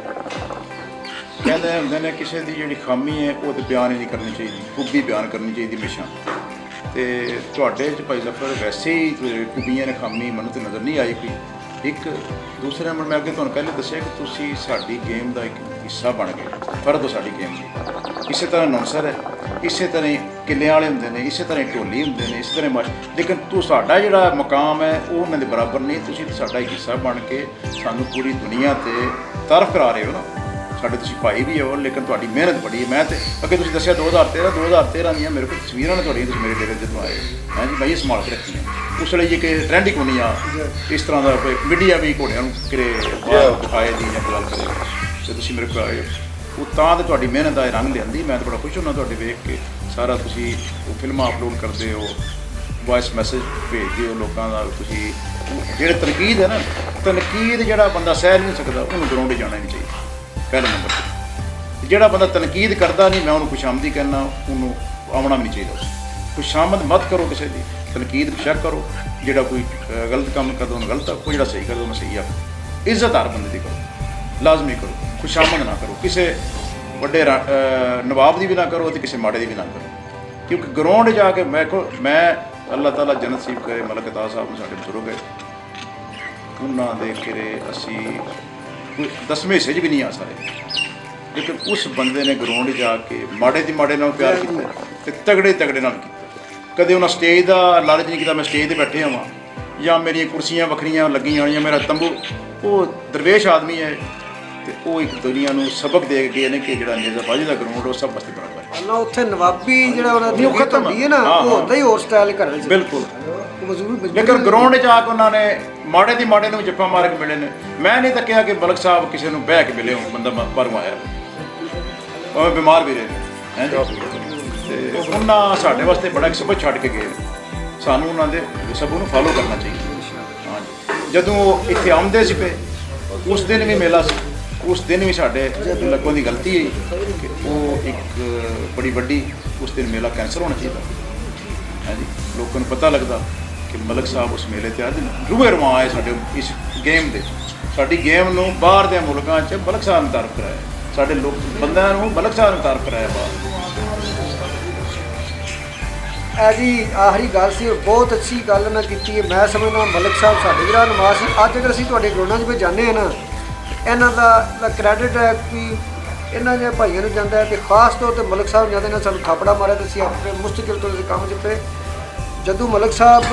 ਕਹਿੰਦੇ ਹੁੰਦੇ ਨੇ ਕਿਸੇ ਦੀ ਜਿਹੜੀ ਖਾਮੀ ਹੈ ਉਹ ਤਾਂ ਬਿਆਨ ਹੀ ਨਹੀਂ ਕਰਨੀ ਚਾਹੀਦੀ, ਖੂਬੀ ਬਿਆਨ ਕਰਨੀ ਚਾਹੀਦੀ ਹਮੇਸ਼ਾ। ਤੇ ਤੁਹਾਡੇ 'ਚ ਭਾਈ ਜ਼ਫਰ ਵੈਸੇ ਹੀ ਖੂਬੀਆਂ ਨੇ, ਖਾਮੀ ਮੈਨੂੰ ਤਾਂ ਨਜ਼ਰ ਨਹੀਂ ਆਈ ਕੋਈ। ਇੱਕ ਦੂਸਰੇ ਨੰਬਰ ਮੈਂ ਅੱਗੇ ਤੁਹਾਨੂੰ ਪਹਿਲੇ ਦੱਸਿਆ ਕਿ ਤੁਸੀਂ ਸਾਡੀ ਗੇਮ ਦਾ ਇੱਕ ਹਿੱਸਾ ਬਣ ਗਏ, ਫਰਦ ਹੋ ਸਾਡੀ ਗੇਮ ਦੀ। ਇਸੇ ਤਰ੍ਹਾਂ ਅਨਾउंसर ਹੈ, ਇਸੇ ਤਰ੍ਹਾਂ ਕਿੱਲਿਆਂ ਵਾਲੇ ਹੁੰਦੇ ਨੇ, ਇਸੇ ਤਰ੍ਹਾਂ ਢੋਲੀ ਹੁੰਦੇ ਨੇ, ਇਸੇ ਤਰ੍ਹਾਂ ਲੇਕਿਨ ਸਾਡਾ ਜਿਹੜਾ ਮੁਕਾਮ ਹੈ ਉਹ ਉਹਨਾਂ ਦੇ ਬਰਾਬਰ ਨਹੀਂ। ਤੁਸੀਂ ਸਾਡਾ ਇੱਕ ਹਿੱਸਾ ਬਣ ਕੇ ਸਾਨੂੰ ਪੂਰੀ ਦੁਨੀਆ 'ਤੇ ਤਾਰਫ ਕਰਾ ਰਹੇ ਹੋ ਨਾ। ਸਾਡੇ ਤੁਸੀਂ ਭਾਈ ਵੀ ਹੋ, ਲੇਕਿਨ ਤੁਹਾਡੀ ਮਿਹਨਤ ਬੜੀ ਹੈ। ਮੈਂ ਤਾਂ ਅੱਗੇ ਤੁਸੀਂ ਦੱਸਿਆ 2013 ਦੀਆਂ ਮੇਰੇ ਕੋਲ ਤਸਵੀਰਾਂ ਨੇ ਤੁਹਾਡੀਆਂ, ਤੁਸੀਂ ਮੇਰੇ ਡੇਰੇ ਜਦੋਂ ਆਏ ਮੈਂ ਜੀ ਭਾਈ ਸੰਭਾਲ ਕੇ ਰੱਖੀਆਂ। ਉਸ ਵੇਲੇ ਜੀ ਕਿ ਟਰੈਂਡ ਹੀ ਕੋਈ ਨਹੀਂ ਆ ਇਸ ਤਰ੍ਹਾਂ ਦਾ, ਕੋਈ ਮੀਡੀਆ ਵੀ ਘੋੜਿਆਂ ਨੂੰ ਕਿਰੇ ਬਾਹਰ ਦਿਖਾਏ ਦੀ ਜਾਂ ਗੱਲ ਕਰੇ, ਅਤੇ ਤੁਸੀਂ ਮੇਰੇ ਕੋਲ ਆਏ ਉਹ ਤਾਂ ਤਾਂ ਤੁਹਾਡੀ ਮਿਹਨਤ ਦਾ ਰੰਗ ਲਿਆਂਦੀ। ਮੈਂ ਤਾਂ ਬੜਾ ਖੁਸ਼ ਹੁੰਦਾ ਤੁਹਾਡੇ ਵੇਖ ਕੇ। ਸਾਰਾ ਤੁਸੀਂ ਉਹ ਫਿਲਮਾਂ ਅਪਲੋਡ ਕਰਦੇ ਹੋ, ਵੌਇਸ ਮੈਸੇਜ ਭੇਜਦੇ ਹੋ ਲੋਕਾਂ ਦਾ। ਤੁਸੀਂ ਜਿਹੜੇ ਤਨਕੀਦ ਹੈ ਨਾ, ਤਨਕੀਦ ਜਿਹੜਾ ਬੰਦਾ ਸਹਿ ਨਹੀਂ ਸਕਦਾ ਉਹਨੂੰ ਗਰਾਊਂਡ 'ਤੇ ਜਾਣਾ ਨਹੀਂ ਚਾਹੀਦਾ ਪਹਿਲੇ ਨੰਬਰ 'ਤੇ। ਜਿਹੜਾ ਬੰਦਾ ਤਨਕੀਦ ਕਰਦਾ ਨਹੀਂ, ਮੈਂ ਉਹਨੂੰ ਖੁਸ਼ਾਮਦੀ ਕਹਿੰਦਾ, ਉਹਨੂੰ ਆਉਣਾ ਵੀ ਨਹੀਂ ਚਾਹੀਦਾ। ਖੁਸ਼ਾਮਦ ਮਤ ਕਰੋ ਕਿਸੇ ਦੀ, ਤਨਕੀਦ ਬੇਸ਼ੱਕ ਕਰੋ। ਜਿਹੜਾ ਕੋਈ ਗਲਤ ਕੰਮ ਕਰਦਾ ਉਹਨੂੰ ਗਲਤ ਆਖੋ, ਜਿਹੜਾ ਸਹੀ ਕਰਦਾ ਉਹਨੂੰ ਸਹੀ ਆਖੋ। ਇੱਜ਼ਤ ਹਰ ਬੰਦੇ ਦੀ ਕਰੋ, ਲਾਜ਼ਮੀ ਕਰੋ। ਖੁਸ਼ਾਮਦ ਨਾ ਕਰੋ, ਕਿਸੇ ਵੱਡੇ ਨਵਾਬ ਦੀ ਵੀ ਨਾ ਕਰੋ ਅਤੇ ਕਿਸੇ ਮਾੜੇ ਦੀ ਵੀ ਨਾ ਕਰੋ। ਕਿਉਂਕਿ ਗਰਾਊਂਡ ਜਾ ਕੇ ਮੈਂ ਅੱਲਾਹ ਤਾਲਾ ਜੰਨਤ ਨਸੀਬ ਕਰੇ, ਮਲਕ ਅਤਾ ਸਾਹਿਬ ਨੂੰ ਸਾਡੇ ਬਜ਼ੁਰਗ ਹੈ, ਉਹਨਾਂ ਦੇ ਕਿਰੇ ਅਸੀਂ ਕੋਈ 10ਵੇਂ ਹਿੱਸੇ 'ਚ ਵੀ ਨਹੀਂ ਆ ਸਕਦੇ। ਲੇਕਿਨ ਉਸ ਬੰਦੇ ਨੇ ਗਰਾਊਂਡ ਜਾ ਕੇ ਮਾੜੇ ਦੀ ਮਾੜੇ ਨਾਲ ਪਿਆਰ ਕੀਤਾ ਅਤੇ ਤਗੜੇ ਨਾਲ ਕੀਤਾ। ਕਦੇ ਉਹਨਾਂ ਸਟੇਜ ਦਾ ਲਾਲਚ ਨਹੀਂ ਕੀਤਾ ਮੈਂ ਸਟੇਜ 'ਤੇ ਬੈਠੇ ਹੋਵਾਂ ਜਾਂ ਮੇਰੀਆਂ ਕੁਰਸੀਆਂ ਵੱਖਰੀਆਂ ਲੱਗੀਆਂ ਹੋਈਆਂ, ਮੇਰਾ ਤੰਬੂ। ਉਹ ਦਰਵੇਸ਼ ਆਦਮੀ ਹੈ ਅਤੇ ਉਹ ਇੱਕ ਦੁਨੀਆ ਨੂੰ ਸਬਕ ਦੇ ਗਏ ਨੇ ਕਿ ਜਿਹੜਾ ਨੇਜ਼ਾਬਾਜ਼ੀ ਦਾ ਗਰਾਊਂਡ ਉਹ ਸਭ ਵਾਸਤੇ ਬਰਾਬਰ ਹੈ। ਅੱਲਾ ਉੱਥੇ ਨਵਾਬੀ ਜਿਹੜਾ ਉਹਨਾਂ ਦੀ ਖਤਮ ਹੈ ਨਾ, ਉਹ ਹੁੰਦਾ ਹੀ ਹੋਰ ਸਟਾਈਲ ਕਰਨ 'ਚ ਬਿਲਕੁਲ। ਲੇਕਿਨ ਗਰਾਊਂਡ 'ਚ ਆ ਕੇ ਉਹਨਾਂ ਨੇ ਮਾੜੇ ਦੀ ਮਾੜੇ ਨੂੰ ਜੱਫਾ ਮਾਰ ਕੇ ਮਿਲੇ ਨੇ। ਮੈਂ ਨਹੀਂ ਤਾਂ ਕਿਹਾ ਕਿ ਮਲਕ ਸਾਹਿਬ ਕਿਸੇ ਨੂੰ ਬਹਿ ਕੇ ਮਿਲੇ ਹੋ, ਬੰਦਾ ਬਾਹਰੋਂ ਆਇਆ, ਉਹ ਬਿਮਾਰ ਵੀ ਰਹੇ ਨੇ। ਹੈਂ ਜੀ। ਤੇ ਉਹਨਾਂ ਸਾਡੇ ਵਾਸਤੇ ਬੜਾ ਇੱਕ ਸਬਕ ਛੱਡ ਕੇ ਗਏ ਨੇ। ਸਾਨੂੰ ਉਹਨਾਂ ਦੇ ਸਬਕ ਨੂੰ ਫਾਲੋ ਕਰਨਾ ਚਾਹੀਦਾ। ਹਾਂਜੀ, ਜਦੋਂ ਉਹ ਇੱਥੇ ਆਉਂਦੇ ਸੀ ਪਏ ਉਸ ਦਿਨ ਵੀ ਮੇਲਾ ਸੀ, ਉਸ ਦਿਨ ਵੀ ਸਾਡੇ ਲੋਕਾਂ ਦੀ ਗਲਤੀ ਹੈ ਕਿ ਉਹ ਇੱਕ ਬੜੀ ਵੱਡੀ ਉਸ ਦਿਨ ਮੇਲਾ ਕੈਂਸਲ ਹੋਣਾ ਚਾਹੀਦਾ। ਹਾਂਜੀ, ਲੋਕਾਂ ਨੂੰ ਪਤਾ ਲੱਗਦਾ ਕਿ ਮਲਕ ਸਾਹਿਬ ਉਸ ਮੇਲੇ ਤੇ ਅੱਜ ਰੂਹੇ ਰਵਾਂ ਆਏ ਸਾਡੇ ਇਸ ਗੇਮ ਦੇ। ਸਾਡੀ ਗੇਮ ਨੂੰ ਬਾਹਰ ਦੇ ਮੁਲਕਾਂ 'ਚ ਮਲਕ ਸਾਹਿਬ ਨੇ ਤਾਰਫ ਕਰਾਇਆ, ਸਾਡੇ ਲੋਕ ਬੰਦਿਆਂ ਨੂੰ ਮਲਕ ਸਾਹਿਬ ਨੇ ਤਾਰਫ ਕਰਾਇਆ ਬਾਹਰ। ਇਹ ਜੀ ਆਖਰੀ ਗੱਲ ਸੀ, ਬਹੁਤ ਅੱਛੀ ਗੱਲ ਨਾ ਕੀਤੀ ਹੈ। ਮੈਂ ਸਮਝਦਾ ਮਲਕ ਸਾਹਿਬ ਸਾਡੇ ਜਿਹੜਾ ਨਮਾਜ਼ ਸੀ। ਅੱਜ ਅਗਰ ਅਸੀਂ ਤੁਹਾਡੇ ਗਰਾਊਂਡਾਂ 'ਚ ਵੀ ਜਾਂਦੇ ਹਾਂ ਨਾ, ਇਹਨਾਂ ਦਾ ਕ੍ਰੈਡਿਟ ਹੈ ਕਿ ਇਹਨਾਂ ਦੇ ਭਾਈਆਂ ਨੂੰ ਜਾਂਦਾ ਹੈ ਕਿ ਖਾਸ ਤੌਰ 'ਤੇ ਮਲਕ ਸਾਹਿਬ ਜਾਂਦੇ ਨੇ ਸਾਨੂੰ ਥਾਪੜਾ ਮਾਰਿਆ ਤੇ ਅਸੀਂ ਆਪਣੇ ਮੁਸਤਕਿਲ ਤੋਂ ਕੰਮ 'ਚ ਪਏ। ਜਦੋਂ ਮਲਕ ਸਾਹਿਬ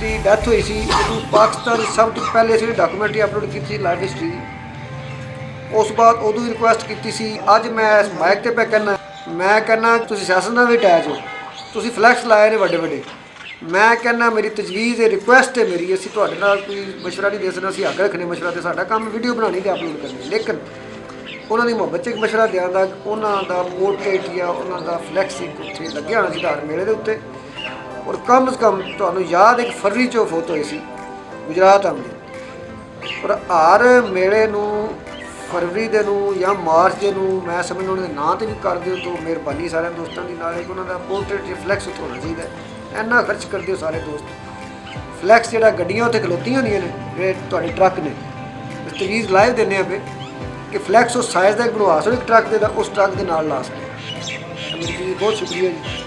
ਦੀ ਡੈਥ ਹੋਈ ਸੀ ਉਦੋਂ ਪਾਕਿਸਤਾਨ ਦੀ ਸਭ ਤੋਂ ਪਹਿਲੇ ਅਸੀਂ ਡਾਕੂਮੈਂਟਰੀ ਅਪਲੋਡ ਕੀਤੀ ਸੀ ਲਾਈਫ ਹਿਸਟਰੀ ਦੀ। ਉਸ ਬਾਅਦ ਉਦੋਂ ਹੀ ਰਿਕੁਐਸਟ ਕੀਤੀ ਸੀ। ਅੱਜ ਮੈਂ ਇਸ ਮਾਈਕ 'ਤੇ ਪੈ ਕਹਿੰਦਾ ਤੁਸੀਂ ਸਿਆਸਤ ਨਾਲ ਵੀ ਅਟੈਚ ਹੋ, ਤੁਸੀਂ ਫਲੈਕਸ ਲਾਏ ਨੇ ਵੱਡੇ ਵੱਡੇ। ਮੈਂ ਕਹਿੰਦਾ ਮੇਰੀ ਤਜਵੀਜ਼ ਹੈ, ਰਿਕੁਐਸਟ ਹੈ ਮੇਰੀ, ਅਸੀਂ ਤੁਹਾਡੇ ਨਾਲ ਕੋਈ ਮਸ਼ਵਰਾ ਨਹੀਂ ਦੇ ਸਕਦਾ, ਅਸੀਂ ਅੱਗ ਰੱਖਣੇ ਮਸ਼ਵਰਾ ਤੇ ਸਾਡਾ ਕੰਮ ਵੀਡੀਓ ਬਣਾਉਣੀ ਤੇ ਅਪਲੋਡ ਕਰਨੀ। ਲੇਕਿਨ ਉਹਨਾਂ ਦੀ ਮੁਹੱਬਤ 'ਚ ਇੱਕ ਮਸ਼ਵਰਾ ਦਿਆਂ ਦਾ ਉਹਨਾਂ ਦਾ ਪੋਰਟਰੇਟ ਜਾਂ ਉਹਨਾਂ ਦਾ ਫਲੈਕਸ ਇੱਕ ਉੱਥੇ ਲੱਗਿਆ ਹੋਣਾ ਸੀ ਹਰ ਮੇਲੇ ਦੇ ਉੱਤੇ। ਔਰ ਕਮ ਸੇ ਕਮ ਤੁਹਾਨੂੰ ਯਾਦ ਇੱਕ ਫਰਵਰੀ 'ਚੋਂ ਫੌਤ ਹੋਈ ਸੀ ਗੁਜਰਾਤ ਆਉਂਦੀ। ਔਰ ਹਰ ਮੇਲੇ ਨੂੰ ਫਰਵਰੀ ਦੇ ਨੂੰ ਜਾਂ ਮਾਰਚ ਦੇ ਨੂੰ ਮੈਂ ਸਮਝਦਾ ਉਹਨਾਂ ਦੇ ਨਾਂ 'ਤੇ ਵੀ ਕਰ ਦਿਓ ਤਾਂ ਮਿਹਰਬਾਨੀ ਸਾਰਿਆਂ ਦੋਸਤਾਂ ਦੀ। ਨਾਲ ਇੱਕ ਉਹਨਾਂ ਦਾ ਪੋਰਟਰੇਟ ਜਾਂ ਫਲੈਕਸ ਉੱਥੇ ਹੋਣਾ ਚਾਹੀਦਾ। ਇੰਨਾ ਖਰਚ ਕਰਦੇ ਹੋ ਸਾਰੇ ਦੋਸਤ। ਫਲੈਕਸ ਜਿਹੜਾ ਗੱਡੀਆਂ ਉੱਥੇ ਖਲੋਤੀਆਂ ਹੁੰਦੀਆਂ ਨੇ ਜਿਹੜੇ ਤੁਹਾਡੇ ਟਰੱਕ ਨੇ, ਤਜਵੀਜ਼ ਲਾਈਵ ਦਿੰਦੇ ਆ ਪਏ ਕਿ ਫਲੈਕਸ ਉਸ ਸਾਈਜ਼ ਦਾ ਇੱਕ ਬਣਵਾ ਸਕਦੇ, ਇੱਕ ਟਰੱਕ ਦੇ ਦਾ ਉਸ ਟਰੱਕ ਦੇ ਨਾਲ ਲਾ ਸਕਦੇ। ਮੇਰੀ ਬਹੁਤ ਸ਼ੁਕਰੀਆ ਜੀ।